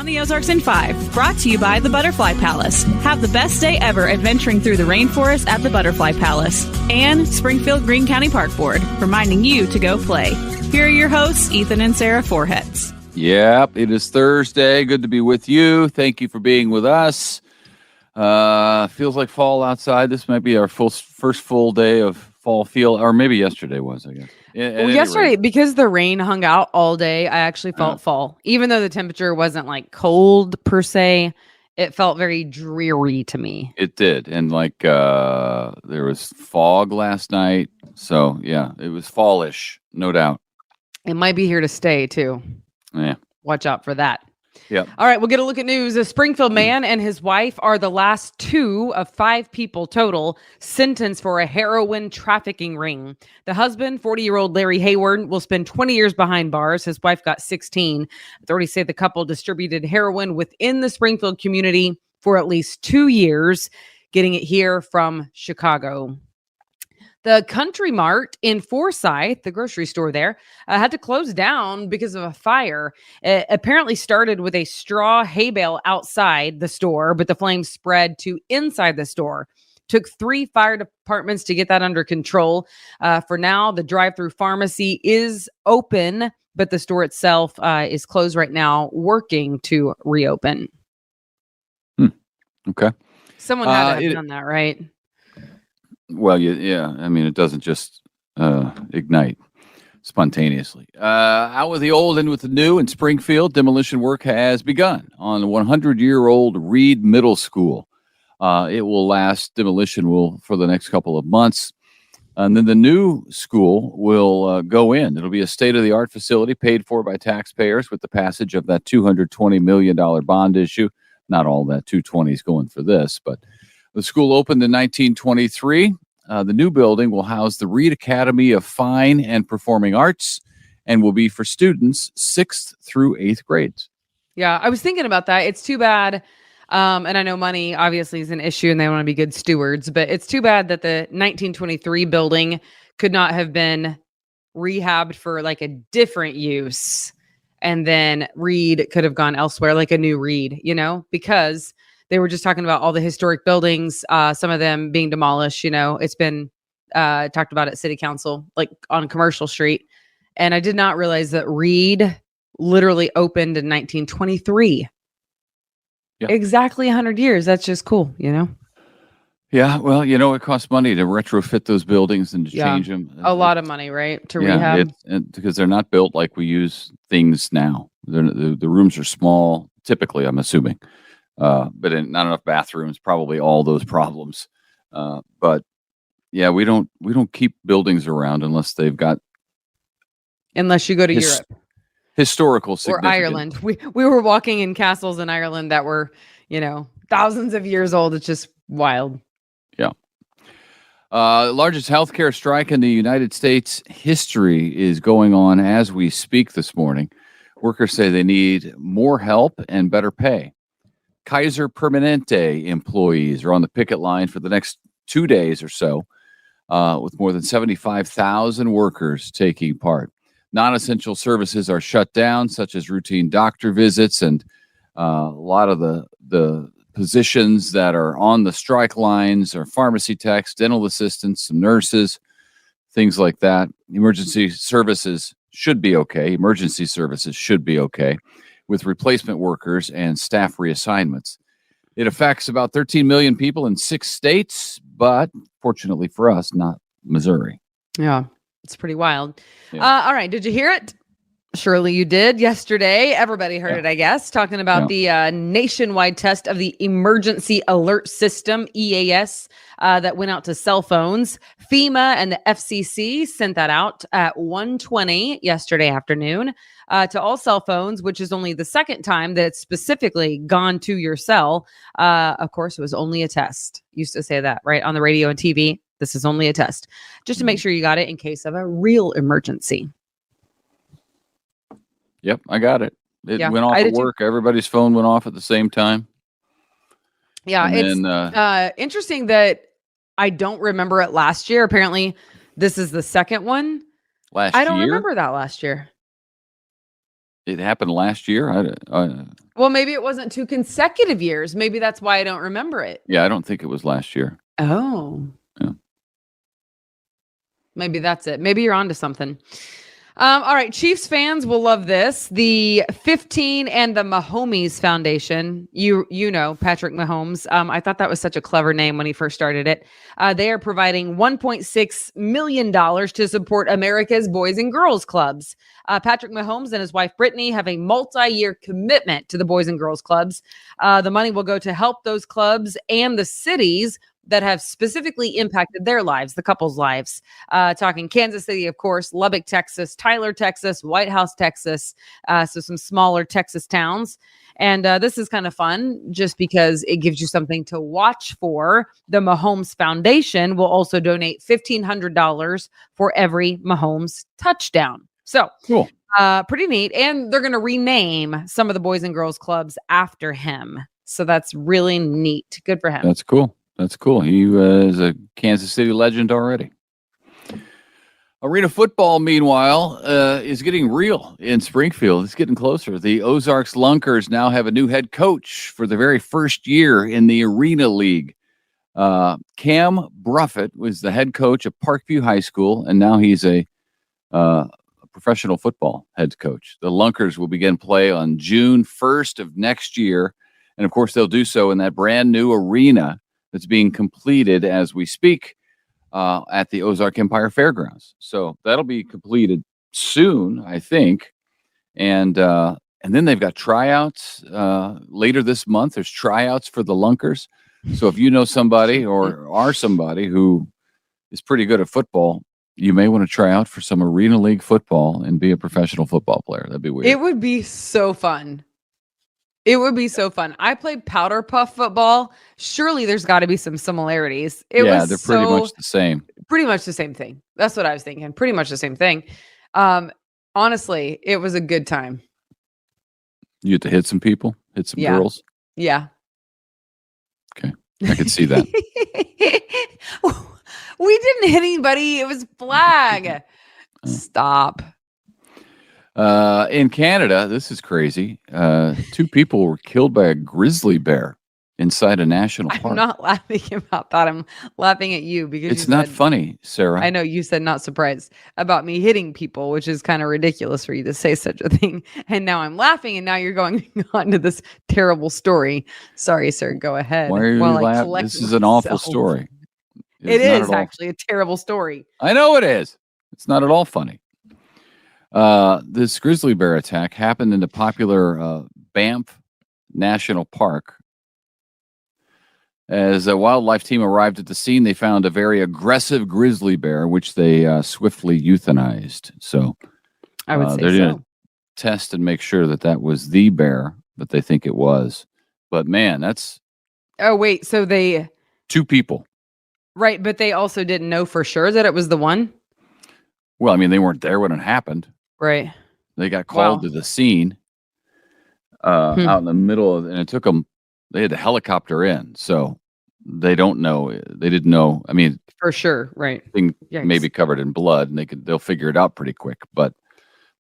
the Ozarks in 5, brought to you by the Butterfly Palace. Have the best day ever adventuring through the rainforest at the Butterfly Palace. And Springfield Greene County Park Board, reminding you to go play. Here are your hosts, Ethan and Sarah Foreheads. Yep, it is Thursday. Good to be with you. Thank you for being with us. Feels like fall outside. This might be our first full day of fall feel, or maybe yesterday was, I guess. Well, yesterday, because the rain hung out all day, I actually felt fall. Even though the temperature wasn't like cold per se, it felt very dreary to me. It did. And like there was fog last night. So, yeah, it was fallish, no doubt. It might be here to stay, too. Yeah. Watch out for that. Yep. All right, we'll get a look at news. A Springfield man and his wife are the last 2 of 5 people total sentenced for a heroin trafficking ring. The husband, 40-year-old Larry Hayward, will spend 20 years behind bars. His wife got 16. Authorities say the couple distributed heroin within the Springfield community for at least 2 years, getting it here from Chicago. The Country Mart in Forsyth, the grocery store there, had to close down because of a fire. It apparently started with a straw hay bale outside the store, but the flames spread to inside the store. Took 3 fire departments to get that under control. For now, the drive-through pharmacy is open, but the store itself is closed right now, working to reopen. Okay. Someone had to have done that, right? Well, yeah. I mean, it doesn't just ignite spontaneously. Out with the old, in with the new. In Springfield, demolition work has begun on the 100-year-old Reed Middle School. It will last, demolition will, for the next couple of months. And then the new school will go in. It'll be a state-of-the-art facility paid for by taxpayers with the passage of that $220 million bond issue. Not all that 220 is going for this, but the school opened in 1923. The new building will house the Reed Academy of Fine and Performing Arts and will be for students 6th through 8th grades. Yeah, I was thinking about that. It's too bad. And I know money obviously is an issue and they want to be good stewards, but it's too bad that the 1923 building could not have been rehabbed for like a different use. And then Reed could have gone elsewhere, like a new Reed, because they were just talking about all the historic buildings, some of them being demolished. It's been talked about at City Council, like on Commercial Street. And I did not realize that Reed literally opened in 1923. Yeah. Exactly 100 years. That's just cool, Yeah, well, it costs money to retrofit those buildings and to change them. A lot of money, right? To rehab. Because they're not built like we use things now. The rooms are small, typically, I'm assuming. But not enough bathrooms, probably all those problems. But yeah, we don't keep buildings around unless they've got. Unless you go to Europe. Historical significance. Or Ireland. We were walking in castles in Ireland that were, thousands of years old. It's just wild. Yeah. Largest healthcare strike in the United States history is going on as we speak this morning. Workers say they need more help and better pay. Kaiser Permanente employees are on the picket line for the next 2 days or so, with more than 75,000 workers taking part. Non-essential services are shut down, such as routine doctor visits, and a lot of the positions that are on the strike lines are pharmacy techs, dental assistants, some nurses, things like that. Emergency services should be okay. With replacement workers and staff reassignments. It affects about 13 million people in 6 states, but fortunately for us, not Missouri. Yeah, it's pretty wild. Yeah. All right, did you hear it? Surely you did. Yesterday, everybody heard it, I guess, talking about the nationwide test of the Emergency Alert System, EAS, that went out to cell phones. FEMA and the FCC sent that out at 1:20 yesterday afternoon to all cell phones, which is only the second time that it's specifically gone to your cell. Of course, it was only a test. Used to say that, right, on the radio and TV. This is only a test, just to make sure you got it in case of a real emergency. Yep, I got it. It went off at work. Everybody's phone went off at the same time. Yeah, and it's interesting that I don't remember it last year. Apparently, this is the second one. I don't remember that last year. It happened last year. Well, maybe it wasn't 2 consecutive years. Maybe that's why I don't remember it. Yeah, I don't think it was last year. Oh. Yeah. Maybe that's it. Maybe you're onto something. All right, Chiefs fans will love this. The 15 and the Mahomes Foundation. You know Patrick Mahomes. I thought that was such a clever name when he first started it. They are providing $1.6 million to support America's Boys and Girls Clubs. Patrick Mahomes and his wife Brittany have a multi-year commitment to the Boys and Girls Clubs. The money will go to help those clubs and the cities that have specifically impacted their lives, the couple's lives. Talking Kansas City, of course, Lubbock, Texas, Tyler, Texas, White House, Texas. So some smaller Texas towns. And this is kind of fun just because it gives you something to watch for. The Mahomes Foundation will also donate $1,500 for every Mahomes touchdown. So Cool. Pretty neat. And they're going to rename some of the Boys and Girls Clubs after him. So that's really neat. Good for him. That's cool. That's cool. He is a Kansas City legend already. Arena football, meanwhile, is getting real in Springfield. It's getting closer. The Ozarks Lunkers now have a new head coach for the very first year in the Arena League. Cam Bruffett was the head coach at Parkview High School, and now he's a professional football head coach. The Lunkers will begin play on June 1st of next year, and of course, they'll do so in that brand new arena that's being completed as we speak at the Ozark Empire Fairgrounds. So that'll be completed soon, I think. And then they've got tryouts later this month. There's tryouts for the Lunkers. So if you know somebody or are somebody who is pretty good at football, you may want to try out for some Arena League football and be a professional football player. That'd be weird. It would be so fun. It would be so fun. I played powder puff football. Surely there's got to be some similarities. They're pretty much the same. Pretty much the same thing. That's what I was thinking. Pretty much the same thing. Honestly, it was a good time. You had to hit some people, hit some girls. Yeah. Okay. I could see that. We didn't hit anybody. It was flag. Stop. In Canada, this is crazy. 2 people were killed by a grizzly bear inside a national park. I'm not laughing about that. I'm laughing at you because it's not funny, Sarah. I know you said not surprised about me hitting people, which is kind of ridiculous for you to say such a thing. And now I'm laughing, and now you're going on to this terrible story. Sorry, sir. Go ahead. Why are you laughing? This is an awful story. It is actually a terrible story. I know it is. It's not at all funny. This grizzly bear attack happened in the popular Banff National Park. As a wildlife team arrived at the scene, they found a very aggressive grizzly bear, which they swiftly euthanized. So I would say they're going to test and make sure that was the bear that they think it was. But man, that's... Oh, wait. So they... 2 people. Right, but they also didn't know for sure that it was the one? Well, I mean, they weren't there when it happened. Right. They got called to the scene out in the middle of, and it took them, they had the helicopter in, so they don't know. They didn't know. I mean, for sure, right. Thing maybe covered in blood, and they'll figure it out pretty quick, but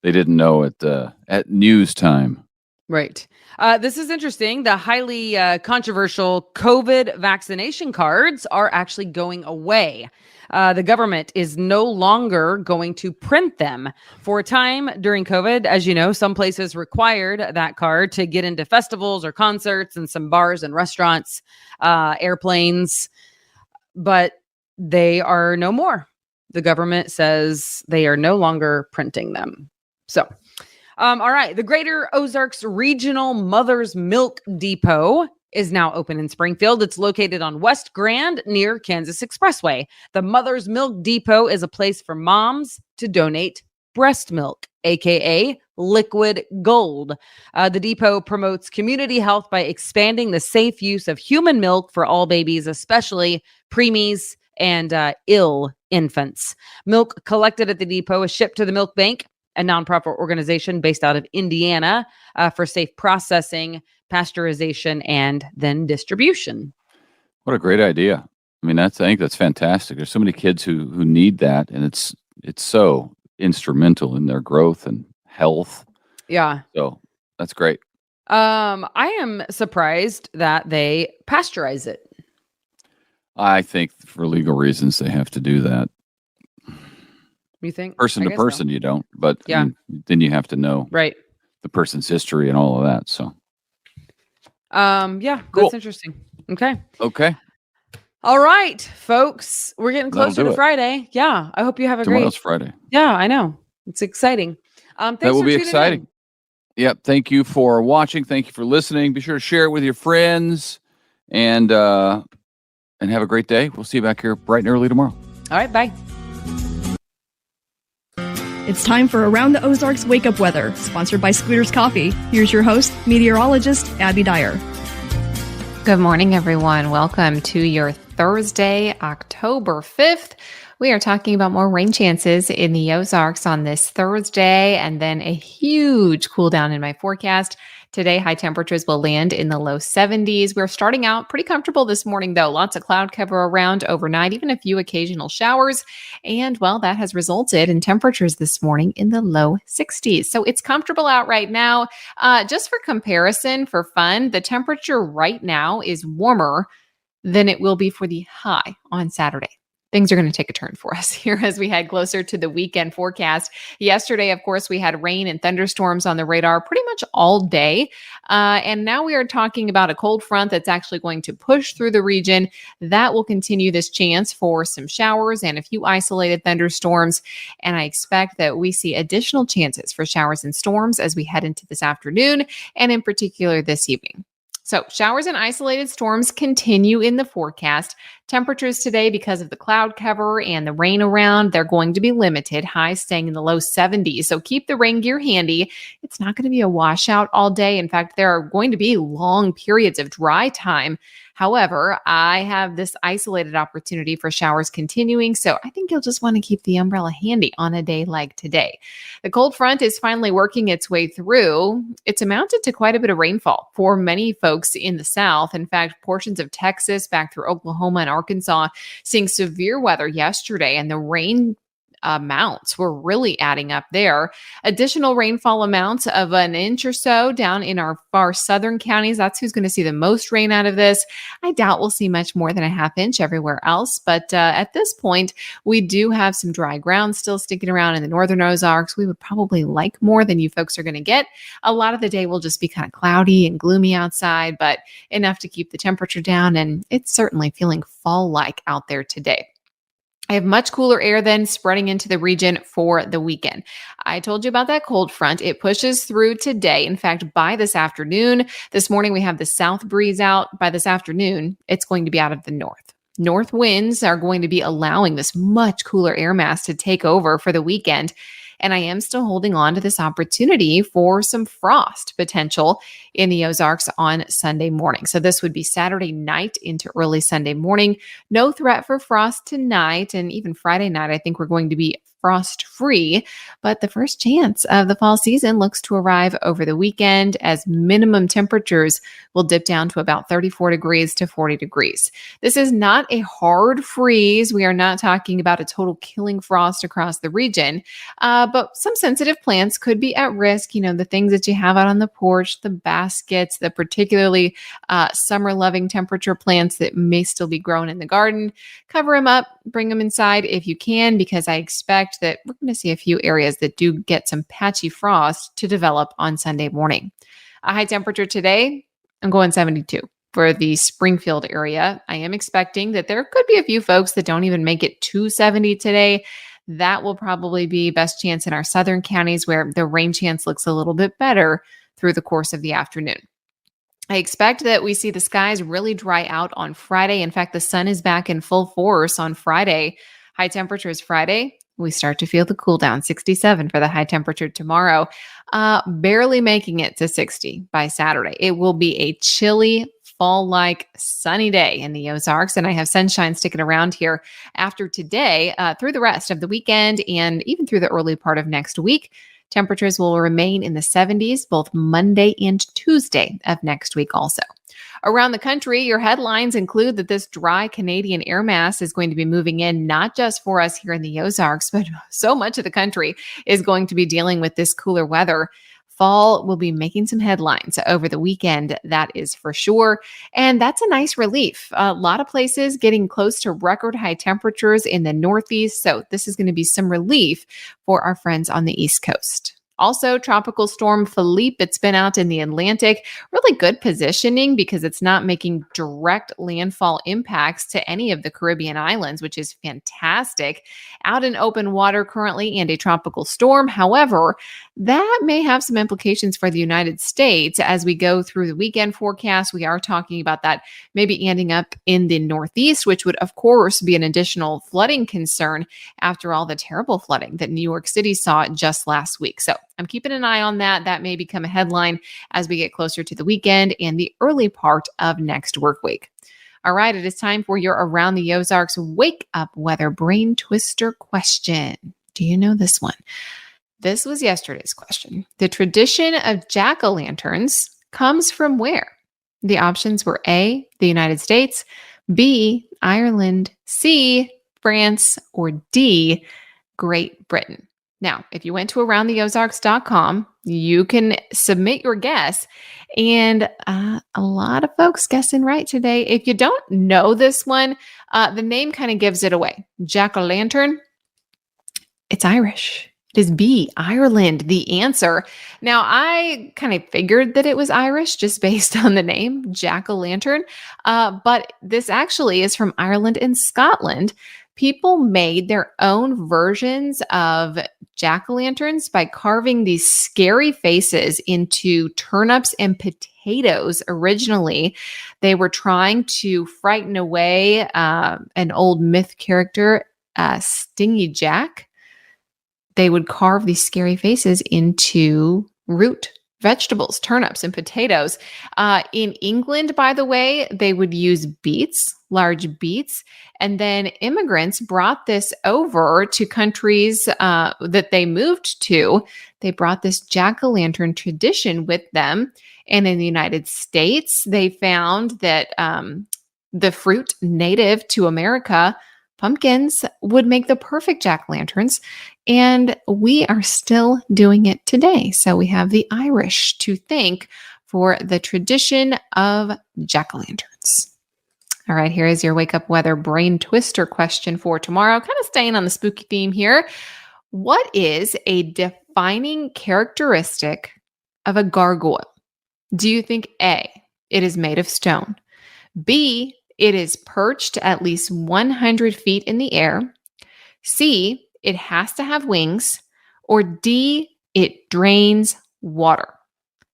they didn't know at news time. Right. This is interesting. The highly controversial COVID vaccination cards are actually going away. The government is no longer going to print them. For a time during COVID, as you know, some places required that card to get into festivals or concerts and some bars and restaurants, airplanes, but they are no more. The government says they are no longer printing them. So, all right. The Greater Ozarks Regional Mother's Milk Depot is now open in Springfield. It's located on West Grand near Kansas Expressway. The Mother's Milk Depot is a place for moms to donate breast milk, aka liquid gold. The depot promotes community health by expanding the safe use of human milk for all babies, especially preemies and ill infants. Milk collected at the depot is shipped to the Milk Bank, a nonprofit organization based out of Indiana, for safe processing, pasteurization, and then distribution. What a great idea. I mean, I think that's fantastic. There's so many kids who need that, and it's so instrumental in their growth and health. Yeah. So that's great. I am surprised that they pasteurize it. I think for legal reasons they have to do that. You think? Person I to guess so. person, you don't. But Yeah. I mean, then you have to know Right. the person's history and all of that. So, yeah, Cool. that's interesting. Okay. okay. All right, folks. We're getting That'll closer do to it. Friday. Yeah. I hope you have a Tomorrow's great. Friday. Yeah, I know. It's exciting. Thanks That will for be tuning exciting. Yep. Thank you for watching. Thank you for listening. Be sure to share it with your friends and have a great day. We'll see you back here bright and early tomorrow. All right. Bye. It's time for Around the Ozarks Wake Up Weather, sponsored by Scooters Coffee. Here's your host, meteorologist Abby Dyer. Good morning, everyone. Welcome to your Thursday, October 5th. We are talking about more rain chances in the Ozarks on this Thursday, and then a huge cool down in my forecast. Today, high temperatures will land in the low 70s. We're starting out pretty comfortable this morning, though. Lots of cloud cover around overnight, even a few occasional showers. And, well, that has resulted in temperatures this morning in the low 60s. So it's comfortable out right now. Just for comparison, for fun, the temperature right now is warmer than it will be for the high on Saturday. Things are going to take a turn for us here as we head closer to the weekend forecast. Yesterday, of course, we had rain and thunderstorms on the radar pretty much all day. And now we are talking about a cold front that's actually going to push through the region. That will continue this chance for some showers and a few isolated thunderstorms. And I expect that we see additional chances for showers and storms as we head into this afternoon and in particular this evening. So showers and isolated storms continue in the forecast. Temperatures today, because of the cloud cover and the rain around, they're going to be limited, highs staying in the low 70s. So keep the rain gear handy. It's not going to be a washout all day. In fact, there are going to be long periods of dry time. However, I have this isolated opportunity for showers continuing, so I think you'll just want to keep the umbrella handy on a day like today. The cold front is finally working its way through. It's amounted to quite a bit of rainfall for many folks in the south. In fact, portions of Texas back through Oklahoma and Arkansas seeing severe weather yesterday, and the rain amounts were really adding up there. Additional rainfall amounts of an inch or so down in our far southern counties. That's who's going to see the most rain out of this. I doubt we'll see much more than a half inch everywhere else. But at this point, we do have some dry ground still sticking around in the northern Ozarks. We would probably like more than you folks are going to get. A lot of the day will just be kind of cloudy and gloomy outside, but enough to keep the temperature down. And it's certainly feeling fall-like out there today. I have much cooler air then spreading into the region for the weekend. I told you about that cold front. It pushes through today. In fact, by this afternoon, this morning we have the south breeze out. By this afternoon, it's going to be out of the north. North winds are going to be allowing this much cooler air mass to take over for the weekend. And I am still holding on to this opportunity for some frost potential in the Ozarks on Sunday morning. So this would be Saturday night into early Sunday morning. No threat for frost tonight. And even Friday night, I think we're going to be frost-free, but the first chance of the fall season looks to arrive over the weekend as minimum temperatures will dip down to about 34 degrees to 40 degrees. This is not a hard freeze. We are not talking about a total killing frost across the region, but some sensitive plants could be at risk. You know, the things that you have out on the porch, the baskets, the particularly summer-loving temperature plants that may still be grown in the garden. Cover them up, bring them inside if you can, because I expect that we're going to see a few areas that do get some patchy frost to develop on Sunday morning. A high temperature today, I'm going 72 for the Springfield area. I am expecting that there could be a few folks that don't even make it to 70 today. That will probably be best chance in our southern counties where the rain chance looks a little bit better through the course of the afternoon. I expect that we see the skies really dry out on Friday. In fact, the sun is back in full force on Friday. High temperatures Friday. We start to feel the cool down, 67 for the high temperature tomorrow, barely making it to 60 by Saturday. It will be a chilly, fall-like sunny day in the Ozarks, and I have sunshine sticking around here after today through the rest of the weekend and even through the early part of next week. Temperatures will remain in the 70s both Monday and Tuesday of next week also. Around the country, your headlines include that this dry Canadian air mass is going to be moving in, not just for us here in the Ozarks, but so much of the country is going to be dealing with this cooler weather. fall will be making some headlines over the weekend, that is for sure. And that's a nice relief. A lot of places getting close to record high temperatures in the Northeast. So this is going to be some relief for our friends on the East Coast. Also, Tropical Storm Philippe, it's been out in the Atlantic. Really good positioning because it's not making direct landfall impacts to any of the Caribbean islands, which is fantastic. Out in open water currently and a tropical storm. However, that may have some implications for the United States as we go through the weekend forecast. We are talking about that maybe ending up in the Northeast, which would, of course, be an additional flooding concern after all the terrible flooding that New York City saw just last week. So I'm keeping an eye on that. That may become a headline as we get closer to the weekend and the early part of next work week. All right, it is time for your Around the Ozarks Wake Up Weather Brain Twister question. Do you know this one? This was yesterday's question. The tradition of jack-o'-lanterns comes from where? The options were A, the United States, B, Ireland, C, France, or D, Great Britain. Now, if you went to aroundtheozarks.com, you can submit your guess. And a lot of folks guessing right today. If you don't know this one, the name kind of gives it away. Jack-o'-lantern, it's Irish. It is B, Ireland, the answer. Now, I kind of figured that it was Irish just based on the name, jack-o'-lantern. But this actually is from Ireland and Scotland. People made their own versions of jack-o'-lanterns by carving these scary faces into turnips and potatoes. Originally, they were trying to frighten away an old myth character, Stingy Jack. They would carve these scary faces into root vegetables, turnips and potatoes. In England, by the way, they would use beets, large beets, and then immigrants brought this over to countries that they moved to. They brought this jack-o'-lantern tradition with them. And in the United States, they found that the fruit native to America, pumpkins, would make the perfect jack-o'-lanterns. And we are still doing it today. So we have the Irish to thank for the tradition of jack-o'-lanterns. All right, here is your Wake Up Weather Brain Twister question for tomorrow. Kind of staying on the spooky theme here. What is a defining characteristic of a gargoyle? Do you think A, it is made of stone, B, it is perched at least 100 feet in the air, C, it has to have wings, or D, it drains water?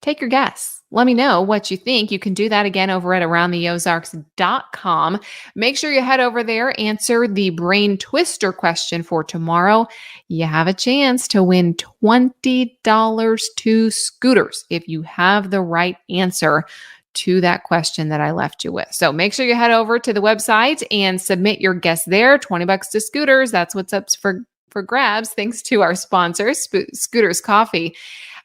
Take your guess. Let me know what you think. You can do that again over at aroundtheozarks.com. Make sure you head over there, answer the Brain Twister question for tomorrow. You have a chance to win $20 to scooters if you have the right answer to that question that I left you with. So make sure you head over to the website and submit your guess there. $20 to scooters. That's what's up for grabs, thanks to our sponsor, Scooters Coffee.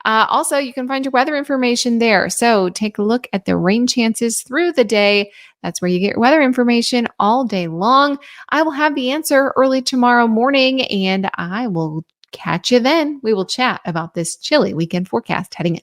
Also, you can find your weather information there. So take a look at the rain chances through the day. That's where you get your weather information all day long. I will have the answer early tomorrow morning, and I will catch you then. We will chat about this chilly weekend forecast heading in.